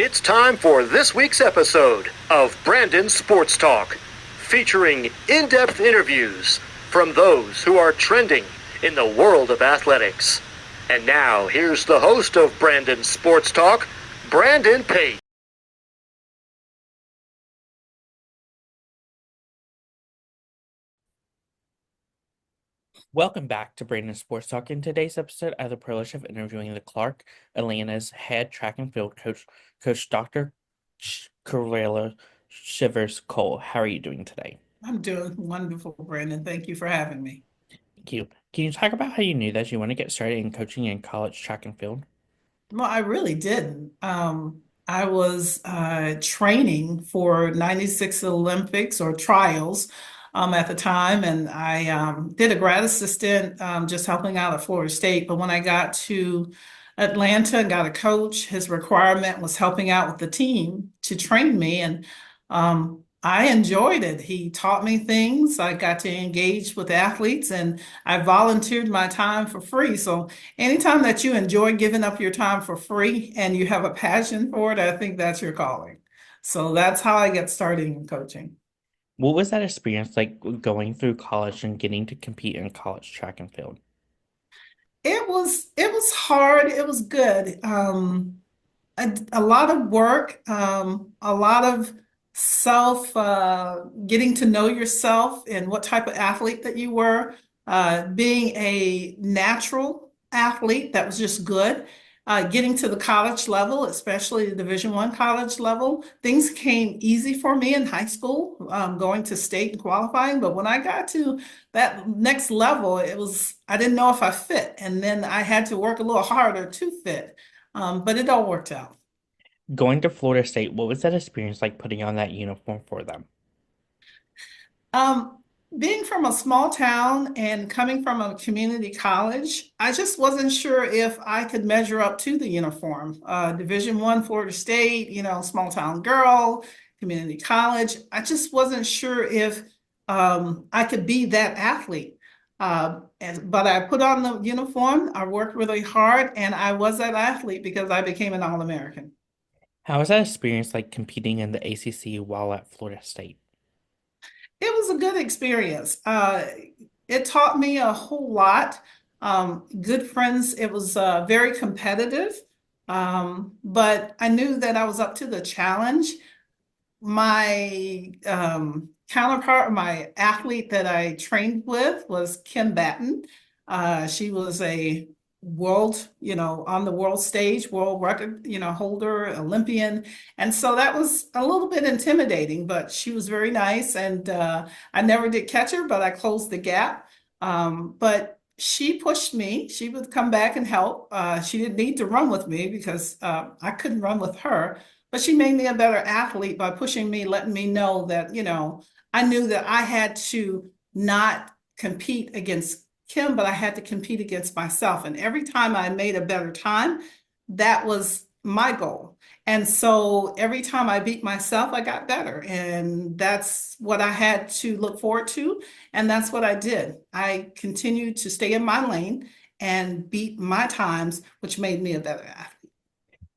It's time for this week's episode of Brandon Sports Talk, featuring in-depth interviews from those who are trending in the world of athletics. And now, here's the host of Brandon Sports Talk, Brandon Pate. Welcome back to Brandon Sports Talk. In today's episode, I have the privilege of interviewing the Clark Atlanta's head track and field coach, Coach Dr. Carmellia Shivers Cole. How are you doing today? I'm doing wonderful, Brandon. Thank you for having me. Thank you. Can you talk about how you knew that you want to get started in coaching in college track and field? Well, I really didn't. I was training for 96 Olympics or trials at the time, and I did a grad assistant just helping out at Florida State. But when I got to Atlanta and got a coach, his requirement was helping out with the team to train me, and I enjoyed it. He taught me things. I got to engage with athletes, and I volunteered my time for free. So anytime that you enjoy giving up your time for free and you have a passion for it, I think that's your calling. So that's how I get started in coaching. What was that experience like going through college and getting to compete in college track and field? It was hard. It was good. A lot of work, a lot of self getting to know yourself and what type of athlete that you were. Being a natural athlete that was just good. Getting to the college level, especially the Division I college level, things came easy for me in high school, going to state and qualifying. But when I got to that next level, I didn't know if I fit, and then I had to work a little harder to fit. But it all worked out. Going to Florida State, what was that experience like putting on that uniform for them? Um, Being from a small town and coming from a community college, I just wasn't sure if I could measure up to the uniform. Division I, Florida State, small town girl, community college. I just wasn't sure if I could be that athlete. But I put on the uniform, I worked really hard, and I was that athlete because I became an All-American. How was that experience like competing in the ACC while at Florida State? It was a good experience. It taught me a whole lot. Good friends. It was very competitive, but I knew that I was up to the challenge. My counterpart, my athlete that I trained with was Kim Batten. She was a world, on the world stage, world record, holder, Olympian. And so that was a little bit intimidating, but she was very nice. And I never did catch her, but I closed the gap. But she pushed me. She would come back and help. She didn't need to run with me because I couldn't run with her, but she made me a better athlete by pushing me, letting me know that, I knew that I had to not compete against Kim, but I had to compete against myself. And every time I made a better time, that was my goal. And so every time I beat myself, I got better. And that's what I had to look forward to. And that's what I did. I continued to stay in my lane and beat my times, which made me a better athlete.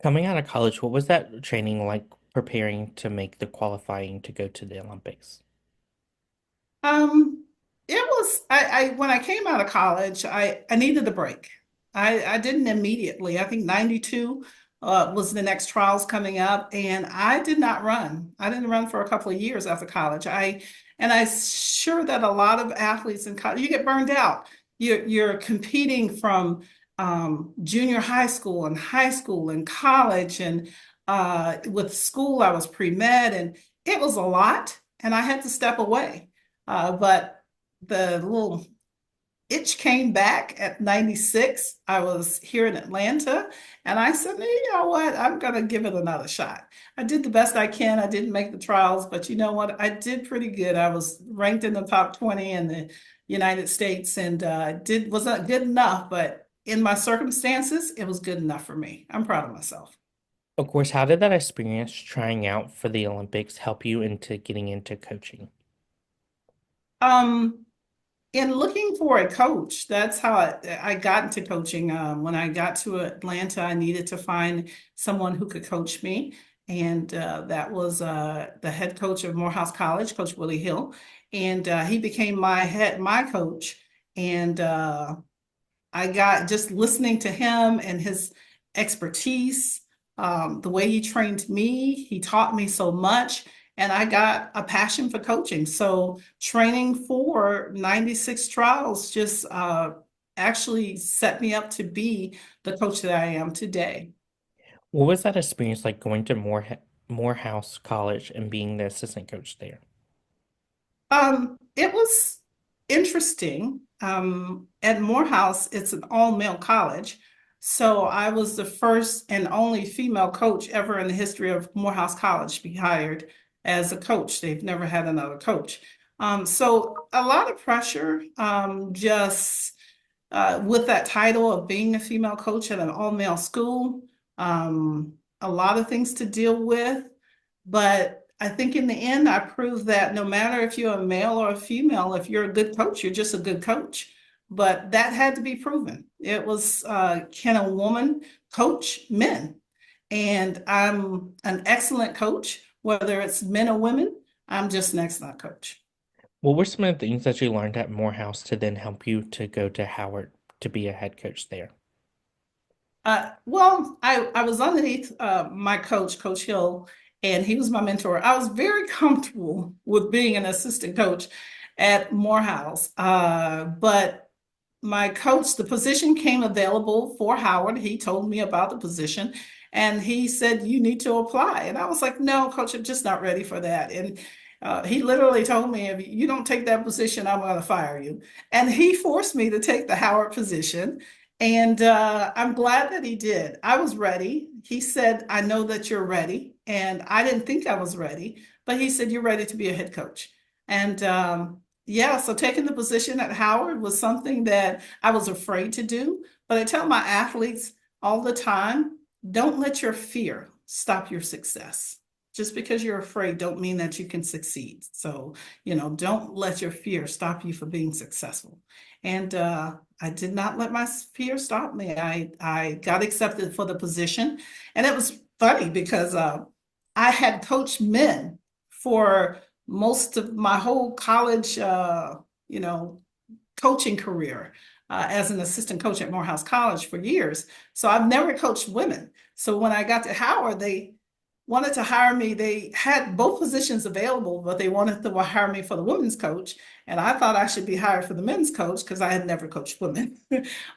Coming out of college, what was that training like preparing to make the qualifying to go to the Olympics? Um, it was I when I came out of college, I needed a break. I didn't immediately. I think 92 was the next trials coming up, and I did not run. I didn't run for a couple of years after college. I'm sure that a lot of athletes in college, you get burned out. You're competing from junior high school and college, and with school, I was pre-med, and it was a lot, and I had to step away. But the little itch came back at 96. I was here in Atlanta, and I said, you know what? I'm going to give it another shot. I did the best I can. I didn't make the trials, but you know what? I did pretty good. I was ranked in the top 20 in the United States, and did wasn't good enough, but in my circumstances, it was good enough for me. I'm proud of myself. Of course, how did that experience trying out for the Olympics help you into getting into coaching? Um, In looking for a coach, that's how I got into coaching. When I got to Atlanta, I needed to find someone who could coach me. and that was the head coach of Morehouse College, Coach Willie Hill, and he became my coach, and I got just listening to him and his expertise, the way he trained me, he taught me so much, and I got a passion for coaching. So training for 96 trials just actually set me up to be the coach that I am today. What was that experience like going to Morehouse College and being the assistant coach there? It was interesting. At Morehouse, it's an all-male college. So I was the first and only female coach ever in the history of Morehouse College to be hired as a coach. They've never had another coach. So a lot of pressure, just with that title of being a female coach at an all-male school. A lot of things to deal with. But I think in the end, I proved that no matter if you're a male or a female, if you're a good coach, you're just a good coach. But that had to be proven. It was, can a woman coach men? And I'm an excellent coach, whether it's men or women. I'm just an excellent coach. What were some of the things that you learned at Morehouse to then help you to go to Howard to be a head coach there? Well, I was underneath my coach, Coach Hill, and he was my mentor. I was very comfortable with being an assistant coach at Morehouse, but my coach, the position came available for Howard. He told me about the position and he said, "You need to apply." And I was like, "No, coach, I'm just not ready for that." And he literally told me, "If you don't take that position, I'm going to fire you." And he forced me to take the Howard position. And I'm glad that he did. I was ready. He said, "I know that you're ready." And I didn't think I was ready, but he said, "You're ready to be a head coach." And yeah, so taking the position at Howard was something that I was afraid to do. But I tell my athletes all the time, don't let your fear stop your success. Just because you're afraid don't mean that you can succeed. So, don't let your fear stop you from being successful. And I did not let my fear stop me. I got accepted for the position. And it was funny because I had coached men for most of my whole college, you know, coaching career as an assistant coach at Morehouse College for years. So I've never coached women. So when I got to Howard, they wanted to hire me. They had both positions available, but they wanted to hire me for the women's coach. And I thought I should be hired for the men's coach because I had never coached women.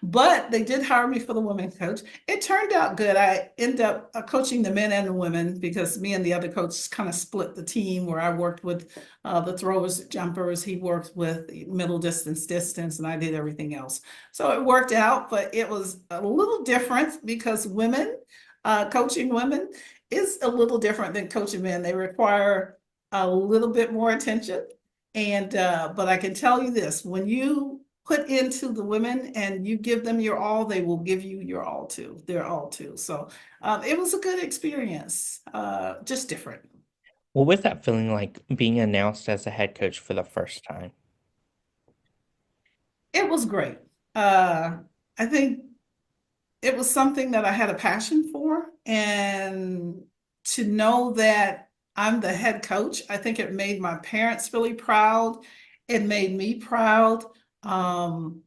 But they did hire me for the women's coach. It turned out good. I ended up coaching the men and the women because me and the other coach kind of split the team where I worked with the throwers, jumpers. He worked with middle distance, and I did everything else. So it worked out, but it was a little different because coaching women is a little different than coaching men. They require a little bit more attention. And but I can tell you this, when you put into the women and you give them your all, they will give you your all too. Their all too. So it was a good experience, just different. What was that feeling like being announced as a head coach for the first time? It was great. I think it was something that I had a passion for, and to know that I'm the head coach, I think it made my parents really proud. It made me proud. Um,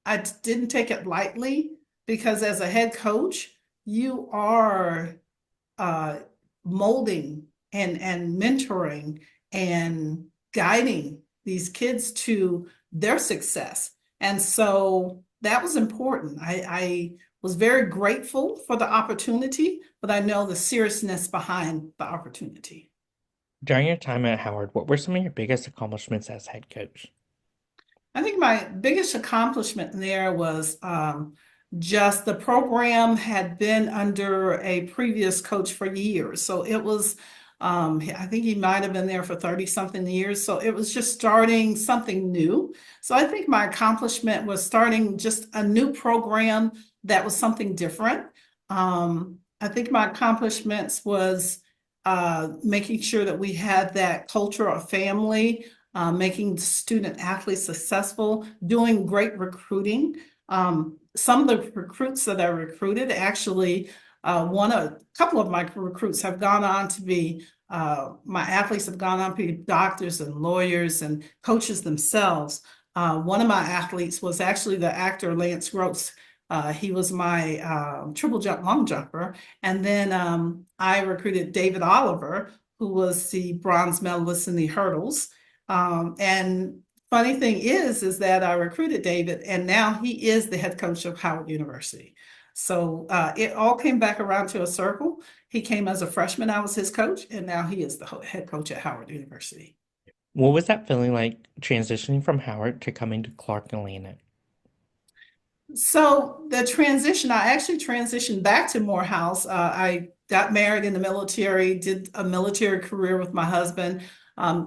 I didn't take it lightly because as a head coach, you are uh, molding and mentoring and guiding these kids to their success. And so that was important. I was very grateful for the opportunity, but I know the seriousness behind the opportunity. During your time at Howard, what were some of your biggest accomplishments as head coach? I think my biggest accomplishment there was just the program had been under a previous coach for years. So it was, I think he might have been there for 30 something years. So it was just starting something new. So I think my accomplishment was starting just a new program that was something different. I think my accomplishments was making sure that we had that culture of family, making student athletes successful, doing great recruiting. Some of the recruits that I recruited actually A couple of my recruits have gone on to be, my athletes have gone on to be doctors and lawyers and coaches themselves. One of my athletes was actually the actor Lance Gross. He was my triple jump long jumper. And then I recruited David Oliver, who was the bronze medalist in the hurdles. And funny thing is that I recruited David, and now he is the head coach of Howard University. So it all came back around to a circle. He came as a freshman, I was his coach, and now he is the head coach at Howard University. What was that feeling like transitioning from Howard to coming to Clark Atlanta? So the transition, I actually transitioned back to Morehouse. I got married in the military, did a military career with my husband.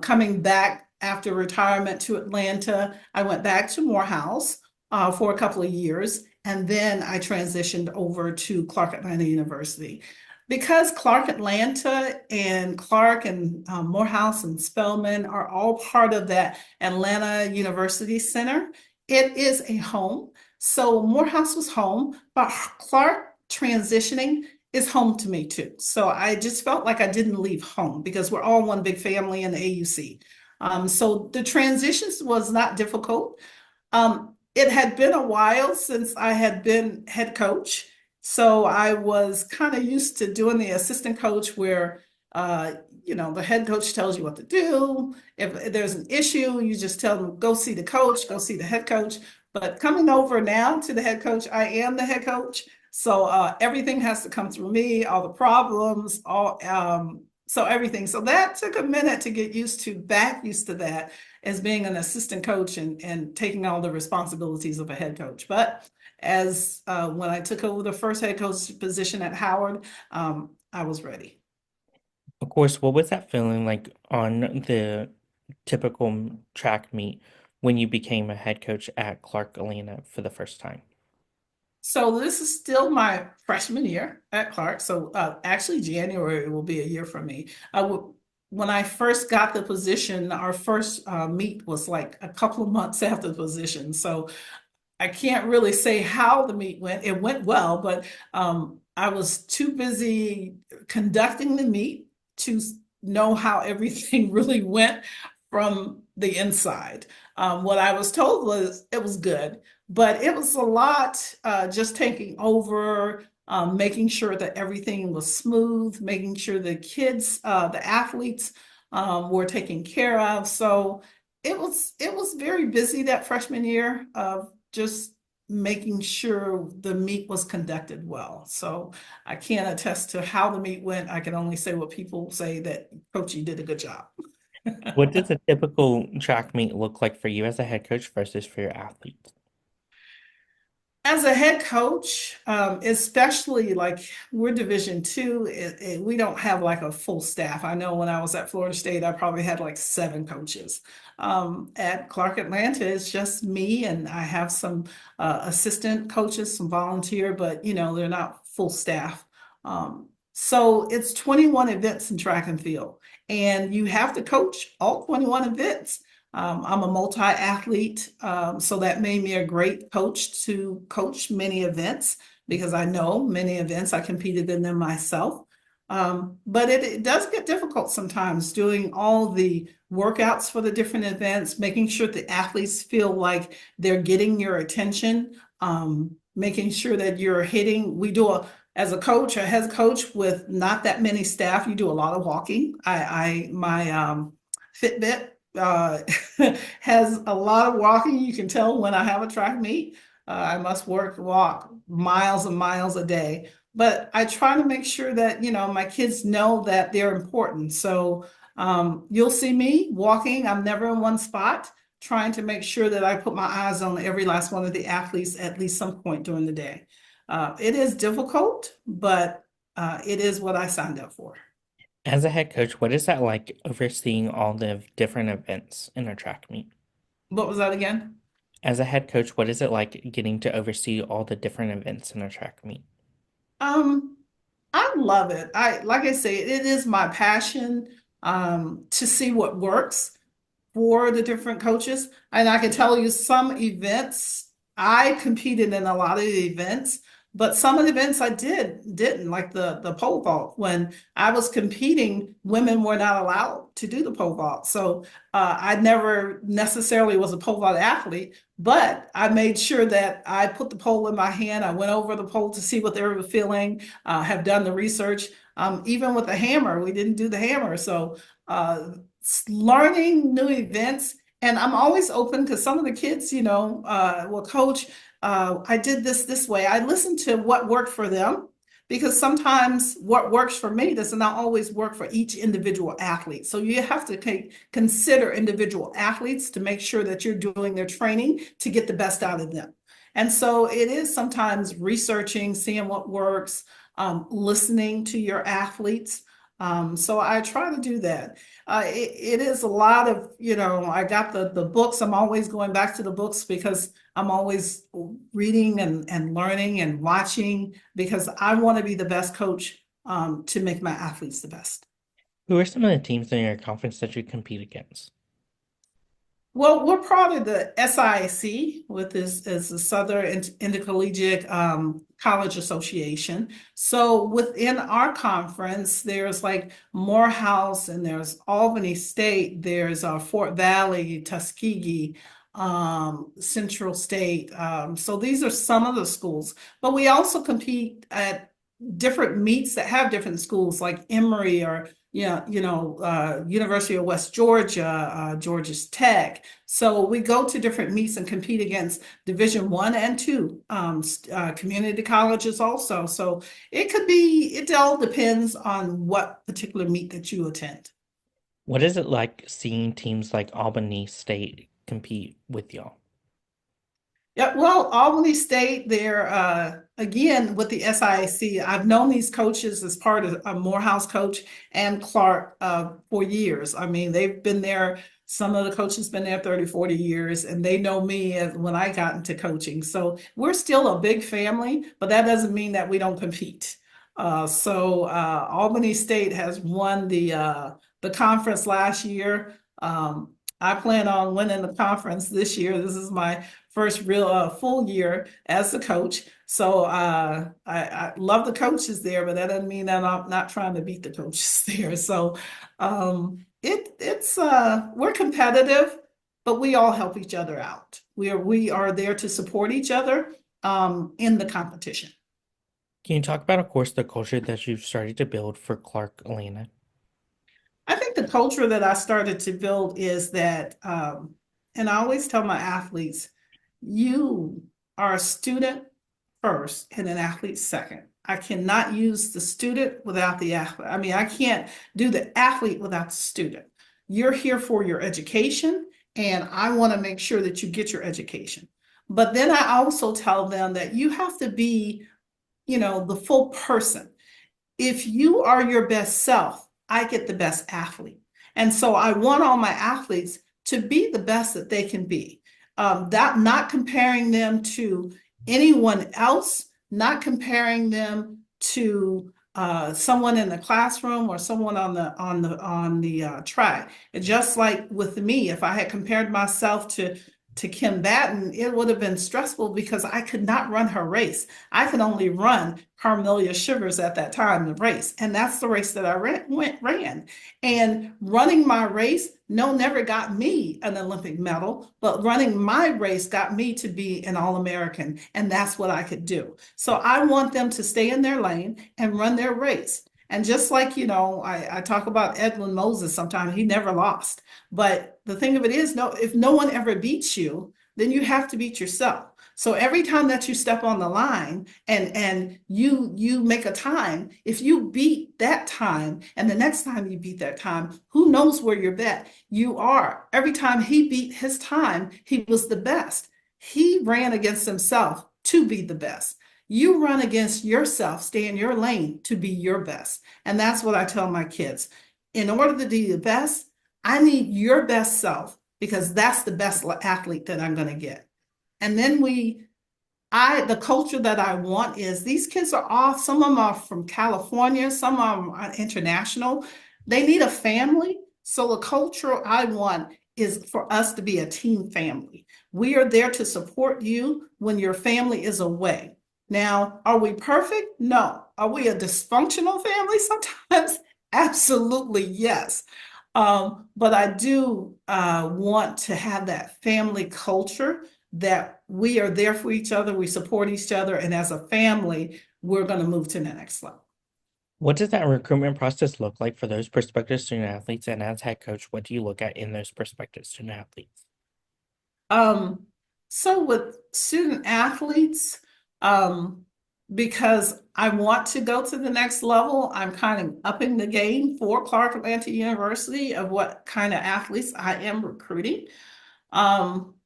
Coming back after retirement to Atlanta, I went back to Morehouse for a couple of years, and then I transitioned over to Clark Atlanta University. Because Clark Atlanta and Clark and Morehouse and Spelman are all part of that Atlanta University Center, it is a home. So Morehouse was home, but Clark transitioning is home to me too. So I just felt like I didn't leave home because we're all one big family in the AUC. So the transitions was not difficult. It had been a while since I had been head coach. So I was kind of used to doing the assistant coach where, uh, the head coach tells you what to do. If there's an issue, you just tell them, go see the coach, go see the head coach. But coming over now to the head coach, I am the head coach. So everything has to come through me, all the problems, so everything. So that took a minute to get back used to that as being an assistant coach and taking all the responsibilities of a head coach. But as when I took over the first head coach position at Howard, I was ready. Of course, what was that feeling like on the typical track meet when you became a head coach at Clark Atlanta for the first time? So this is still my freshman year at Clark. So actually, January will be a year for me. When I first got the position, our first meet was like a couple of months after the position. So I can't really say how the meet went. It went well, but I was too busy conducting the meet to know how everything really went from the inside. What I was told was it was good, but it was a lot just taking over, making sure that everything was smooth, making sure the kids, the athletes were taken care of. So it was very busy that freshman year of just making sure the meet was conducted well. So I can't attest to how the meet went. I can only say what people say that Coach, you did a good job. What does a typical track meet look like for you as a head coach versus for your athletes? As a head coach, especially like we're Division II, we don't have like a full staff. I know when I was at Florida State, I probably had like 7 coaches. At Clark Atlanta, it's just me, and I have some assistant coaches, some volunteer, but they're not full staff. So it's 21 events in track and field, and you have to coach all 21 events. I'm a multi-athlete, so that made me a great coach to coach many events because I know many events. I competed in them myself. But it does get difficult sometimes doing all the workouts for the different events, making sure the athletes feel like they're getting your attention, making sure that you're hitting. As a coach, a head coach with not that many staff, you do a lot of walking. My Fitbit uh, has a lot of walking. You can tell when I have a track meet. I must walk miles and miles a day. But I try to make sure that, my kids know that they're important. So you'll see me walking. I'm never in one spot, trying to make sure that I put my eyes on every last one of the athletes at least some point during the day. It is difficult, but it is what I signed up for. As a head coach, what is that like overseeing all the different events in a track meet? What was that again? As a head coach, what is it like getting to oversee all the different events in a track meet? Um, I love it. Like I say, it is my passion to see what works for the different coaches. And I can tell you some events, I competed in a lot of the events, But some of the events I didn't, like the pole vault. When I was competing, women were not allowed to do the pole vault. So I never necessarily was a pole vault athlete, but I made sure that I put the pole in my hand. I went over the pole to see what they were feeling, have done the research. Even with the hammer, we didn't do the hammer. So learning new events. And I'm always open because some of the kids, well, coach, I did this way. I listened to what worked for them because sometimes what works for me does not always work for each individual athlete. So you have to consider individual athletes to make sure that you're doing their training to get the best out of them. And so it is sometimes researching, seeing what works, listening to your athletes. So I try to do that. It is a lot of, I got the books. I'm always going back to the books because I'm always reading and learning and watching because I want to be the best coach to make my athletes the best. Who are some of the teams in your conference that you compete against? Well, we're part of the SIAC, with is the Southern Intercollegiate College Association. So within our conference, there's like Morehouse and there's Albany State, there's Fort Valley, Tuskegee, Central State. So these are some of the schools, but we also compete at different meets that have different schools like Emory or University of West Georgia, Georgia's Tech. So we go to different meets and compete against Division I and II, community colleges also. So it all depends on what particular meet that you attend. What is it like seeing teams like Albany State compete with y'all? Yeah, well, Albany State, they're again with the SIAC. I've known these coaches as part of a Morehouse coach and Clark for years. I mean, they've been there. Some of the coaches been there 30, 40 years, and they know me as when I got into coaching. So we're still a big family, but that doesn't mean that we don't compete. Albany State has won the conference last year. I plan on winning the conference this year. This is my first real full year as the coach. So I love the coaches there, but that doesn't mean that I'm not trying to beat the coaches there. So it's we're competitive, but we all help each other out. We are there to support each other in the competition. Can you talk about, of course, the culture that you've started to build for Clark Atlanta? I think the culture that I started to build is that, and I always tell my athletes, you are a student first and an athlete second. I cannot use the student without the athlete. I mean, I can't do the athlete without the student. You're here for your education, and I want to make sure that you get your education. But then I also tell them that you have to be, the full person. If you are your best self, I get the best athlete. And so I want all my athletes to be the best that they can be. That not comparing them to anyone else, not comparing them to someone in the classroom or someone on the track. And just like with me, if I had compared myself to Kim Batten, it would have been stressful because I could not run her race. I could only run Carmellia Shivers at that time, the race. And that's the race that I ran. And running my race, never got me an Olympic medal, but running my race got me to be an All-American. And that's what I could do. So I want them to stay in their lane and run their race. And just like, I talk about Edwin Moses sometimes, he never lost. But the thing of it is, if no one ever beats you, then you have to beat yourself. So every time that you step on the line and you make a time, if you beat that time and the next time you beat that time, who knows where you're at? You are. Every time he beat his time, he was the best. He ran against himself to be the best. You run against yourself, stay in your lane to be your best. And that's what I tell my kids. In order to be the best, I need your best self because that's the best athlete that I'm going to get. And then the culture that I want is these kids are off. Some of them are from California, some of them are international. They need a family. So the culture I want is for us to be a team family. We are there to support you when your family is away. Now, are we perfect? No. Are we a dysfunctional family sometimes? Absolutely, yes. But I do want to have that family culture that we are there for each other, we support each other, and as a family, we're going to move to the next level. What does that recruitment process look like for those prospective student athletes? And as head coach, what do you look at in those prospective student athletes? Um, so with student athletes, um, because I want to go to the next level, I'm kind of upping the game for Clark Atlanta University of what kind of athletes I am recruiting.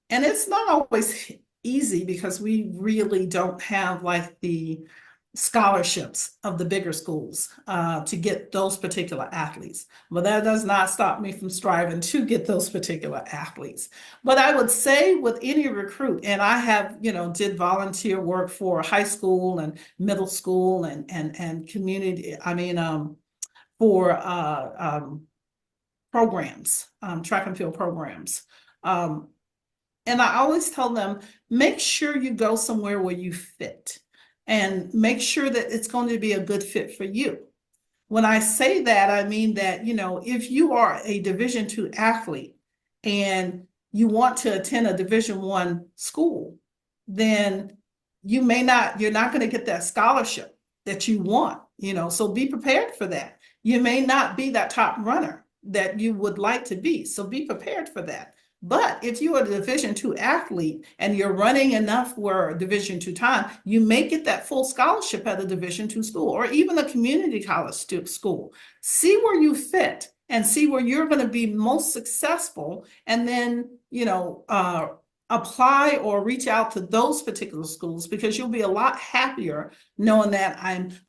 And it's not always easy because we really don't have like the scholarships of the bigger schools to get those particular athletes. But that does not stop me from striving to get those particular athletes. But I would say with any recruit, and I have, did volunteer work for high school and middle school and community, for programs, track and field programs. Um, and I always tell them, make sure you go somewhere where you fit and make sure that it's going to be a good fit for you. When I say that, I mean that, if you are a Division II athlete and you want to attend a Division I school, then you're not going to get that scholarship that you want, so be prepared for that. You may not be that top runner that you would like to be, so be prepared for that. But if you are a Division II athlete and you're running enough for Division II time, you may get that full scholarship at a Division II school or even a community college school. See where you fit and see where you're going to be most successful, and then apply or reach out to those particular schools, because you'll be a lot happier knowing that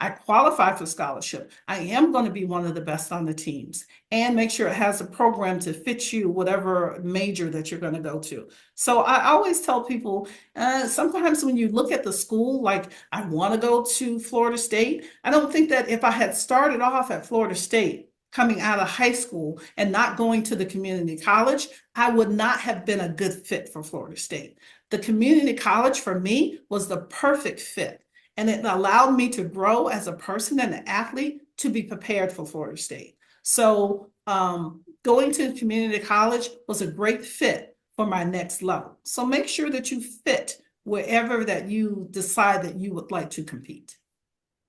I qualify for scholarship. I am going to be one of the best on the teams, and make sure it has a program to fit you, whatever major that you're going to go to. So I always tell people, sometimes when you look at the school, like I want to go to Florida State, I don't think that if I had started off at Florida State coming out of high school and not going to the community college, I would not have been a good fit for Florida State. The community college for me was the perfect fit, and it allowed me to grow as a person and an athlete to be prepared for Florida State. So going to community college was a great fit for my next level. So make sure that you fit wherever that you decide that you would like to compete.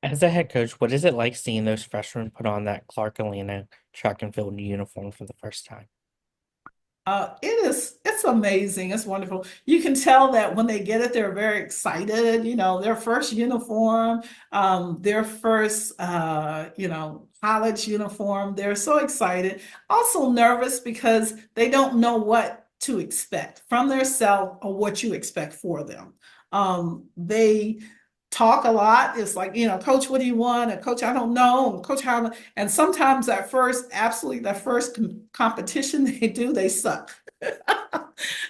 As a head coach, what is it like seeing those freshmen put on that Clark Atlanta track and field uniform for the first time? It's amazing. It's wonderful. You can tell that when they get it, they're very excited, their first uniform, their first, college uniform. They're so excited. Also nervous because they don't know what to expect from their self or what you expect for them. They talk a lot. It's like, coach, what do you want? And coach, I don't know. And coach, how? And sometimes that first competition they do, they suck.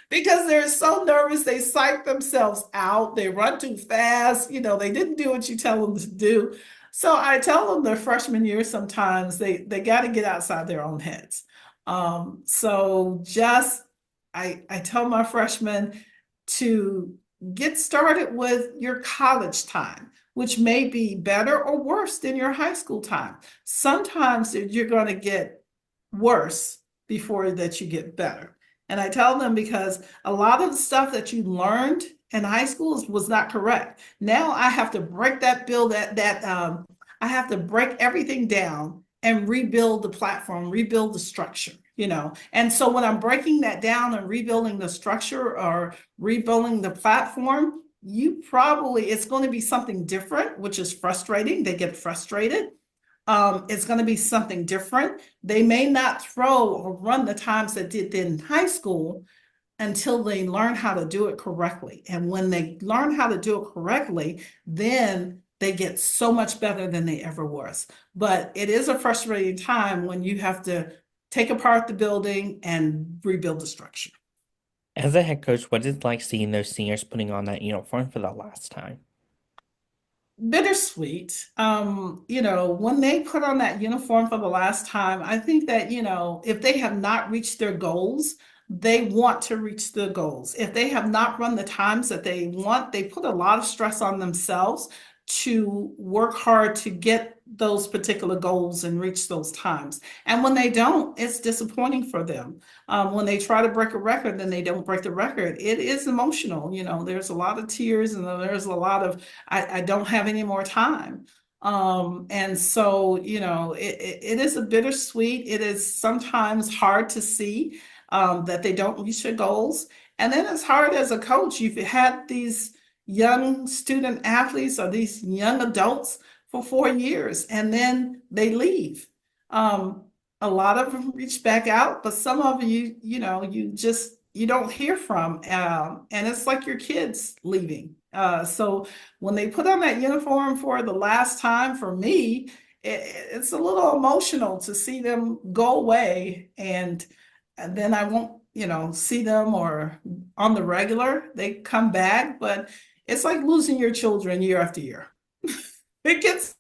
Because they're so nervous, they psych themselves out, they run too fast, they didn't do what you tell them to do. So I tell them their freshman year, sometimes they got to get outside their own heads. So just I tell my freshmen to get started with your college time, which may be better or worse than your high school time. Sometimes you're going to get worse before that you get better. And I tell them because a lot of the stuff that you learned in high school was not correct. Now I have to break that bill I have to break everything down and rebuild the platform, rebuild the structure, And so when I'm breaking that down and rebuilding the structure or rebuilding the platform, it's going to be something different, which is frustrating. They get frustrated. It's going to be something different. They may not throw or run the times that did in high school until they learn how to do it correctly. And when they learn how to do it correctly, then they get so much better than they ever was. But it is a frustrating time when you have to take apart the building and rebuild the structure. As a head coach, what is it like seeing those seniors putting on that uniform for the last time? Bittersweet. When they put on that uniform for the last time, I think that, if they have not reached their goals, they want to reach the goals. If they have not run the times that they want, they put a lot of stress on themselves to work hard to get those particular goals and reach those times. And when they don't, it's disappointing for them. When they try to break a record and they don't break the record, it is emotional. There's a lot of tears and there's a lot of, I don't have any more time. And so, it is a bittersweet. It is sometimes hard to see that they don't reach their goals. And then it's hard as a coach. You've had these young student athletes or these young adults for 4 years and then they leave. A lot of them reach back out, but some of you don't hear from, and it's like your kids leaving. So when they put on that uniform for the last time, for me, it's a little emotional to see them go away, and then I won't, see them or on the regular. They come back, but it's like losing your children year after year. It gets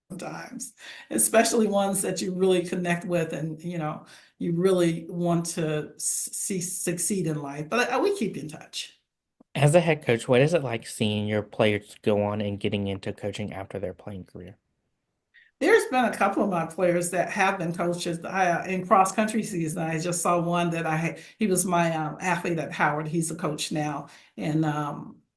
sometimes, especially ones that you really connect with and you really want to see succeed in life. But we keep in touch. As a head coach, what is it like seeing your players go on and getting into coaching after their playing career? There's been a couple of my players that have been coaches. In cross country season, I just saw one that he was my athlete at Howard. He's a coach now in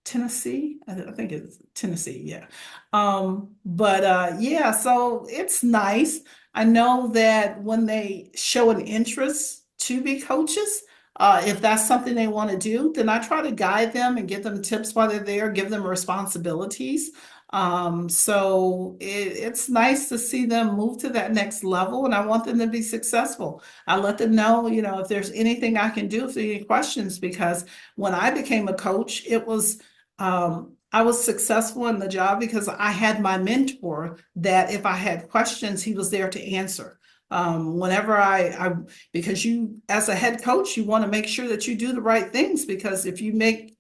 Tennessee. I think it's Tennessee, yeah. But yeah, so it's nice. I know that when they show an interest to be coaches, if that's something they want to do, then I try to guide them and give them tips while they're there, give them responsibilities. So it's nice to see them move to that next level, and I want them to be successful. I let them know, if there's anything I can do, if there are any questions, because when I became a coach, I was successful in the job because I had my mentor that if I had questions, he was there to answer. Whenever because as a head coach, you want to make sure that you do the right things, because if you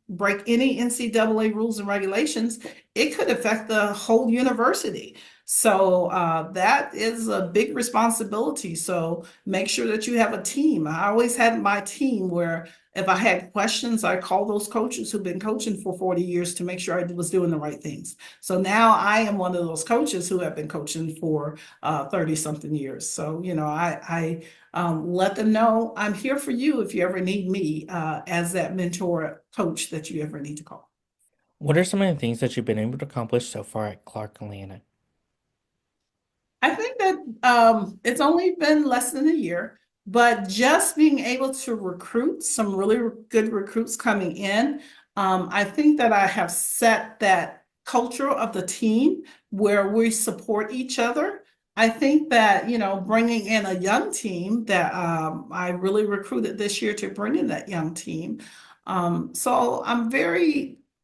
break any NCAA rules and regulations, it could affect the whole university. So that is a big responsibility. So make sure that you have a team. I always had my team where if I had questions, I called those coaches who've been coaching for 40 years to make sure I was doing the right things. So now I am one of those coaches who have been coaching for 30 something years. So, I let them know I'm here for you if you ever need me as that mentor coach that you ever need to call. What are some of the things that you've been able to accomplish so far at Clark Atlanta? I think that it's only been less than a year, but just being able to recruit some really good recruits coming in, I think that I have set that culture of the team where we support each other. I think that, bringing in a young team that I really recruited this year to bring in that young team. So I'm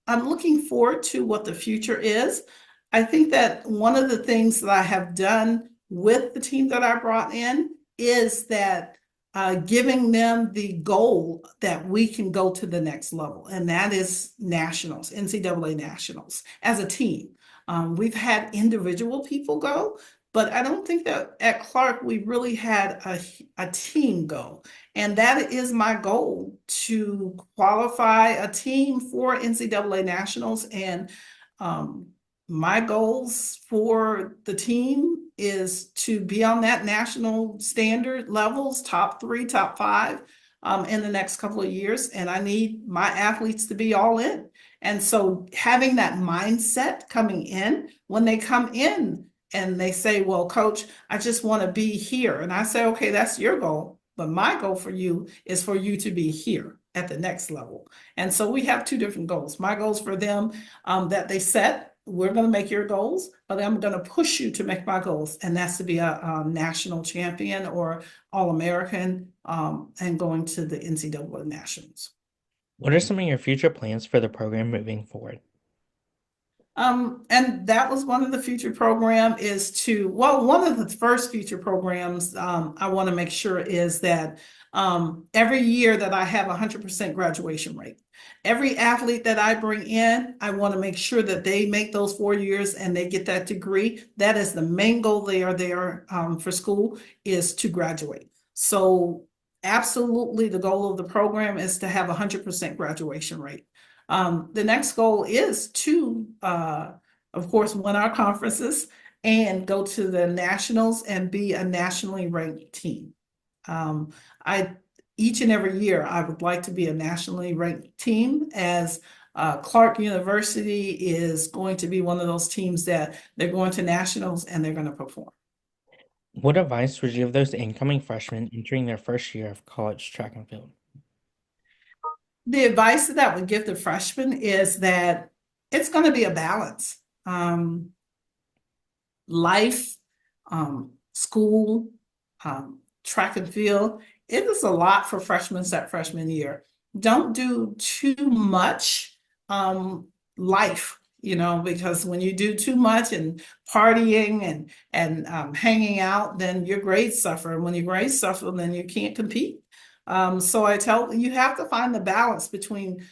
looking forward to what the future is. I think that one of the things that I have done with the team that I brought in is that giving them the goal that we can go to the next level, and that is nationals, NCAA nationals, as a team. We've had individual people go, but I don't think that at Clark we really had a team go. And that is my goal, to qualify a team for NCAA nationals. And my goals for the team is to be on that national standard levels, top 3, top 5, in the next couple of years. And I need my athletes to be all in. And so having that mindset coming in, when they come in and they say, well, coach, I just want to be here. And I say, okay, that's your goal. But my goal for you is for you to be here at the next level. And so we have two different goals. My goals for them that they set, we're going to make your goals, but I'm going to push you to make my goals. And that's to be a national champion or All-American and going to the NCAA nationals. What are some of your future plans for the program moving forward? And that was one of the future program one of the first future programs I want to make sure is that every year that I have 100% graduation rate. Every athlete that I bring in, I want to make sure that they make those 4 years and they get that degree. That is the main goal they are there for school, is to graduate. So absolutely the goal of the program is to have 100% graduation rate. The next goal is to, of course, win our conferences and go to the nationals and be a nationally ranked team. I each and every year I would like to be a nationally ranked team, as Clark University is going to be one of those teams that they're going to nationals and they're going to perform. What advice would you give those incoming freshmen entering their first year of college track and field? The advice that I would give the freshmen is that it's going to be a balance. Life, school, track and field. It is a lot for freshmen that freshman year. Don't do too much life, because when you do too much and partying and hanging out, then your grades suffer. And when your grades suffer, then you can't compete. So I tell you have to find the balance between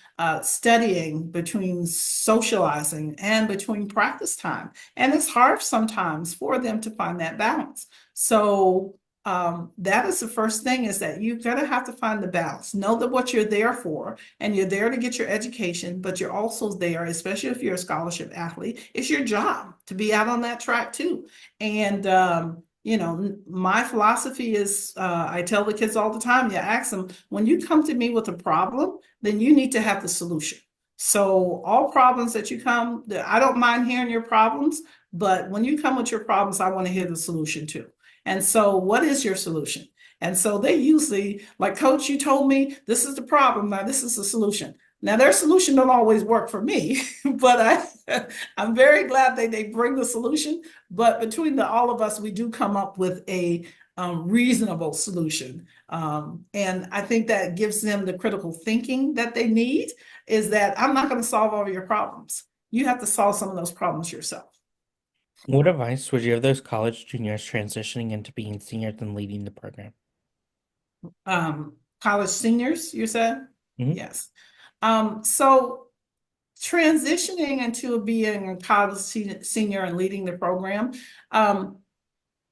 studying, between socializing, and between practice time. And it's hard sometimes for them to find that balance. So that is the first thing, is that you're going to have to find the balance. Know that what you're there for, and you're there to get your education, but you're also there, especially if you're a scholarship athlete, it's your job to be out on that track too. And my philosophy is, I tell the kids all the time, you ask them, when you come to me with a problem, then you need to have the solution. So all problems that you come, I don't mind hearing your problems, but when you come with your problems, I want to hear the solution too. And so what is your solution? And so they usually, like, Coach, you told me this is the problem, now this is the solution. Now their solution don't always work for me, but I'm very glad they bring the solution. But between all of us, we do come up with a reasonable solution. And I think that gives them the critical thinking that they need, is that I'm not going to solve all your problems. You have to solve some of those problems yourself. What advice would you give those college juniors transitioning into being seniors and leading the program? College seniors, you said? Mhm. Yes. So transitioning into being a college senior and leading the program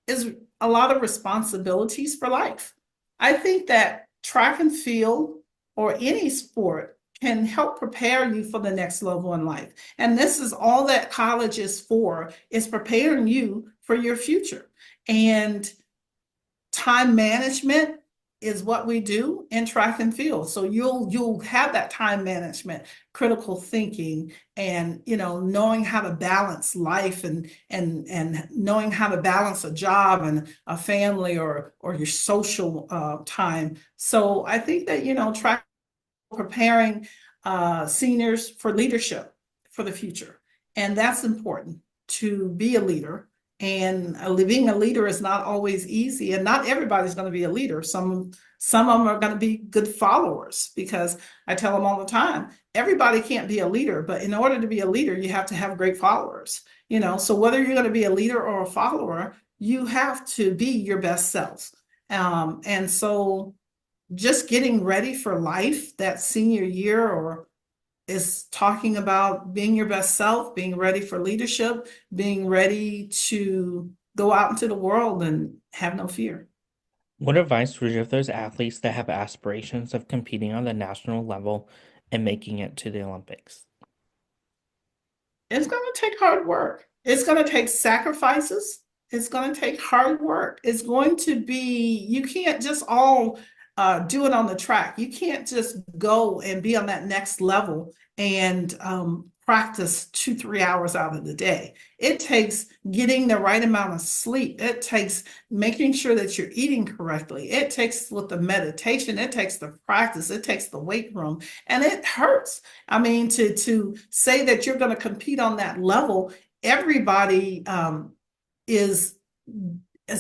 is a lot of responsibilities for life. I think that track and field or any sport can help prepare you for the next level in life. And this is all that college is for, is preparing you for your future. And time management is what we do in track and field. So you'll have that time management, critical thinking, and knowing how to balance life and knowing how to balance a job and a family or your social time. So I think that track preparing seniors for leadership for the future, and that's important, to be a leader. And being a leader is not always easy, and not everybody's going to be a leader. Some of them are going to be good followers, because I tell them all the time, everybody can't be a leader, but in order to be a leader, you have to have great followers. So whether you're going to be a leader or a follower, you have to be your best self. And so just getting ready for life that senior year, or is talking about being your best self, being ready for leadership, being ready to go out into the world and have no fear. What advice would you give those athletes that have aspirations of competing on the national level and making it to the Olympics? It's going to take hard work. It's going to take sacrifices. It's going to take hard work. It's going to be, you can't just all do it on the track. You can't just go and be on that next level and practice 2-3 hours out of the day. It takes getting the right amount of sleep. It takes making sure that you're eating correctly. It takes with the meditation. It takes the practice. It takes the weight room, and it hurts. I mean, to say that you're going to compete on that level, everybody is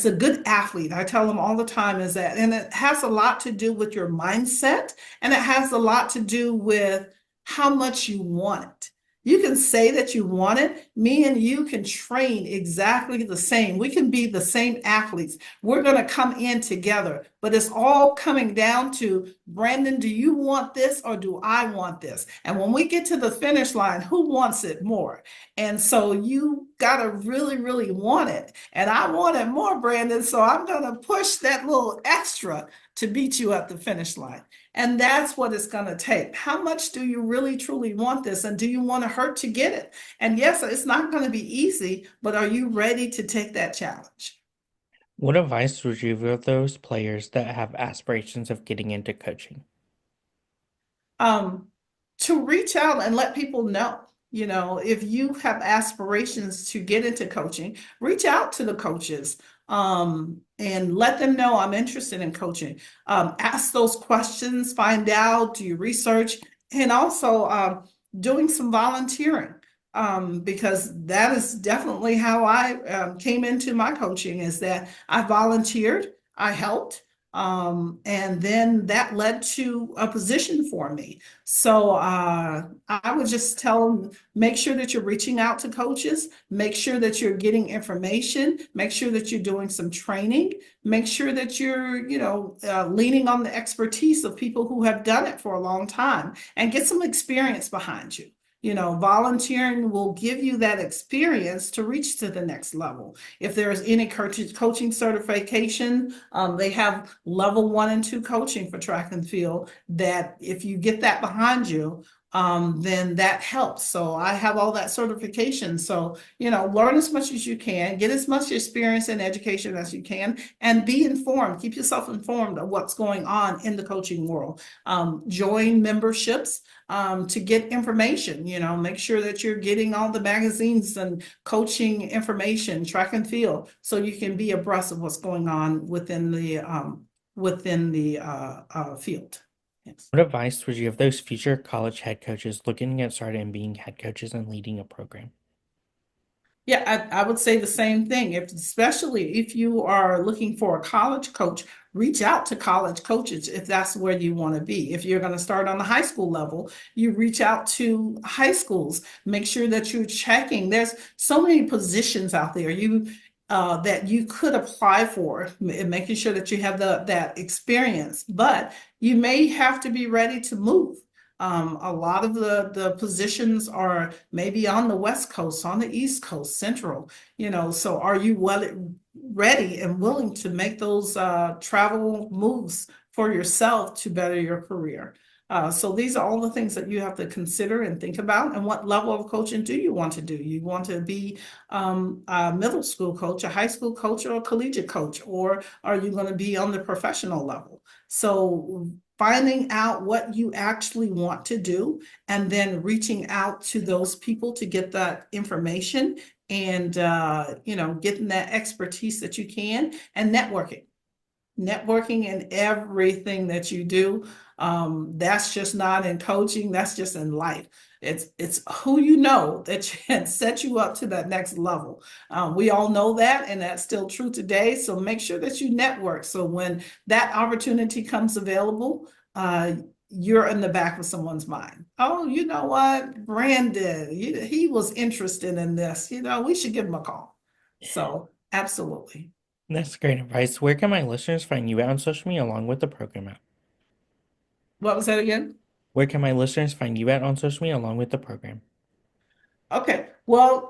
a good athlete. I tell them all the time is that, and it has a lot to do with your mindset, and it has a lot to do with how much you want it. You can say that you want it. Me and you can train exactly the same. We can be the same athletes. We're going to come in together, but it's all coming down to, Brandon, do you want this or do I want this? And when we get to the finish line, who wants it more? And so you got to really, really want it. And I want it more, Brandon. So I'm going to push that little extra to beat you at the finish line. And that's what it's going to take. How much do you really, truly want this? And do you want to hurt to get it? And yes, it's not going to be easy, but are you ready to take that challenge? What advice would you give those players that have aspirations of getting into coaching? um, to reach out and let people know. You know, if you have aspirations to get into coaching, reach out to the coaches and let them know I'm interested in coaching. Ask those questions, find out, do your research, and also doing some volunteering. Because that is definitely how I came into my coaching, is that I volunteered, I helped, and then that led to a position for me. So I would just tell them, make sure that you're reaching out to coaches, make sure that you're getting information, make sure that you're doing some training, make sure that you're, leaning on the expertise of people who have done it for a long time, and get some experience behind you. Volunteering will give you that experience to reach to the next level. If there is any coaching certification, they have level 1 and 2 coaching for track and field, that if you get that behind you, then that helps. So I have all that certification. So, learn as much as you can, get as much experience and education as you can, and be informed. Keep yourself informed of what's going on in the coaching world. Join memberships to get information. Make sure that you're getting all the magazines and coaching information, track and field, so you can be abreast of what's going on within the field. Yes. What advice would you give those future college head coaches looking to get started in being head coaches and leading a program? Yeah, I would say the same thing. Especially if you are looking for a college coach, reach out to college coaches if that's where you want to be. If you're going to start on the high school level, you reach out to high schools. Make sure that you're checking. There's so many positions out there that you could apply for, making sure that you have that experience. But you may have to be ready to move. A lot of the positions are maybe on the West Coast, on the East Coast, Central, so are you ready and willing to make those travel moves for yourself to better your career? So these are all the things that you have to consider and think about. And what level of coaching do you want to do? You want to be a middle school coach, a high school coach, or a collegiate coach, or are you going to be on the professional level? So finding out what you actually want to do, and then reaching out to those people to get that information, and getting that expertise that you can, and networking in everything that you do. That's just not in coaching, that's just in life. It's who that can set you up to that next level. We all know that, and that's still true today. So make sure that you network, so when that opportunity comes available, you're in the back of someone's mind. Oh, you know what, Brandon, he was interested in this. We should give him a call. So absolutely. That's great advice. Where can my listeners find you out on social media along with the program at? What was that again? Where can my listeners find you at on social media along with the program? Okay, well,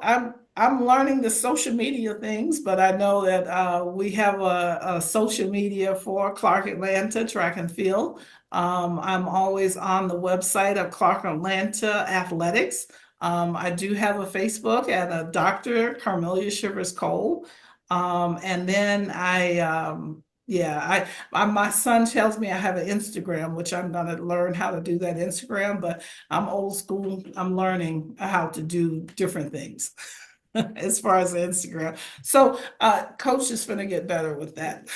I'm learning the social media things, but I know that we have a social media for Clark Atlanta Track and Field. I'm always on the website of Clark Atlanta Athletics. I do have a Facebook at a Dr. Carmellia Shivers Cole. And then my son tells me I have an Instagram, which I'm going to learn how to do that Instagram, but I'm old school. I'm learning how to do different things as far as the Instagram. So Coach is going to get better with that.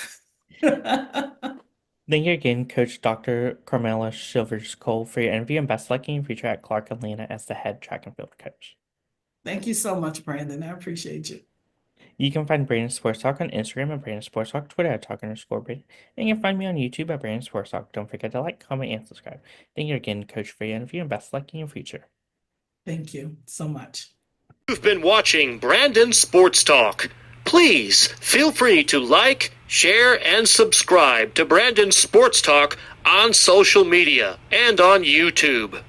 Thank you again, Coach Dr. Carmela Shivers Cole, for your interview, and best luck in your future at Clark Atlanta as the head track and field coach. Thank you so much, Brandon. I appreciate you. You can find Brandon Sports Talk on Instagram at Brandon Sports Talk, Twitter at Talk_Brandon, and you can find me on YouTube at Brandon Sports Talk. Don't forget to like, comment, and subscribe. Thank you again, Coach, for your interview, and best luck in your future. Thank you so much. You've been watching Brandon Sports Talk. Please feel free to like, share, and subscribe to Brandon Sports Talk on social media and on YouTube.